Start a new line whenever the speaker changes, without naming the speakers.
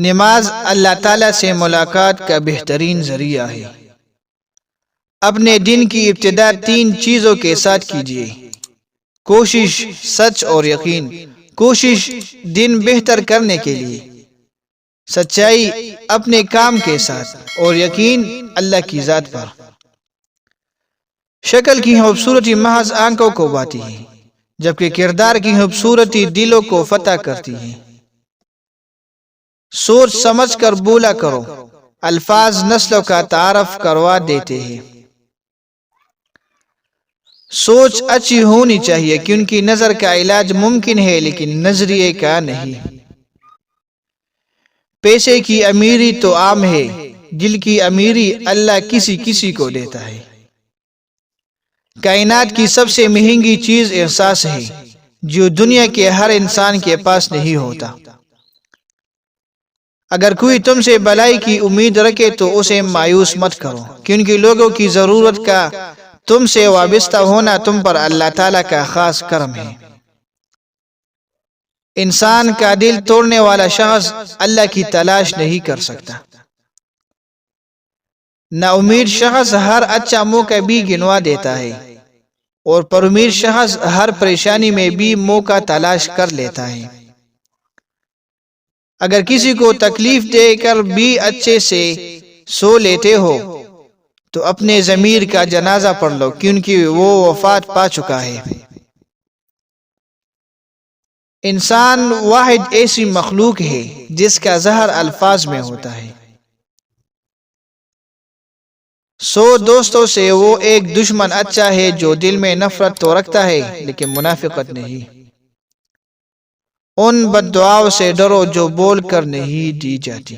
نماز اللہ تعالیٰ سے ملاقات کا بہترین ذریعہ ہے۔ اپنے دن کی ابتدا 3 چیزوں کے ساتھ کیجیے: کوشش، سچ اور یقین۔ کوشش دن بہتر کرنے کے لیے، سچائی اپنے کام کے ساتھ، اور یقین اللہ کی ذات پر۔ شکل کی خوبصورتی محض آنکھوں کو بھاتی ہے، جبکہ کردار کی خوبصورتی دلوں کو فتح کرتی ہے۔ سوچ سمجھ کر بولا کرو، الفاظ نسلوں کا تعارف کروا دیتے ہیں۔ سوچ اچھی ہونی چاہیے، کیونکہ نظر کا علاج ممکن ہے لیکن نظریے کا نہیں۔ پیسے کی امیری تو عام ہے، دل کی امیری اللہ کسی کسی کو دیتا ہے۔ کائنات کی سب سے مہنگی چیز احساس ہے، جو دنیا کے ہر انسان کے پاس نہیں ہوتا۔ اگر کوئی تم سے بھلائی کی امید رکھے تو اسے مایوس مت کرو، کیونکہ لوگوں کی ضرورت کا تم سے وابستہ ہونا تم پر اللہ تعالیٰ کا خاص کرم ہے۔ انسان کا دل توڑنے والا شخص اللہ کی تلاش نہیں کر سکتا۔ نا امید شخص ہر اچھا موقع بھی گنوا دیتا ہے، اور پر امید شخص ہر پریشانی میں بھی موقع تلاش کر لیتا ہے۔ اگر کسی کو تکلیف دے کر بھی اچھے سے سو لیتے ہو تو اپنے ضمیر کا جنازہ پڑھ لو، کیونکہ وہ وفات پا چکا ہے۔ انسان واحد ایسی مخلوق ہے جس کا زہر الفاظ میں ہوتا ہے۔ 100 دوستوں سے وہ ایک دشمن اچھا ہے جو دل میں نفرت تو رکھتا ہے لیکن منافقت نہیں۔ ان بد دعاؤں سے ڈرو جو بول کر نہیں دی جاتی۔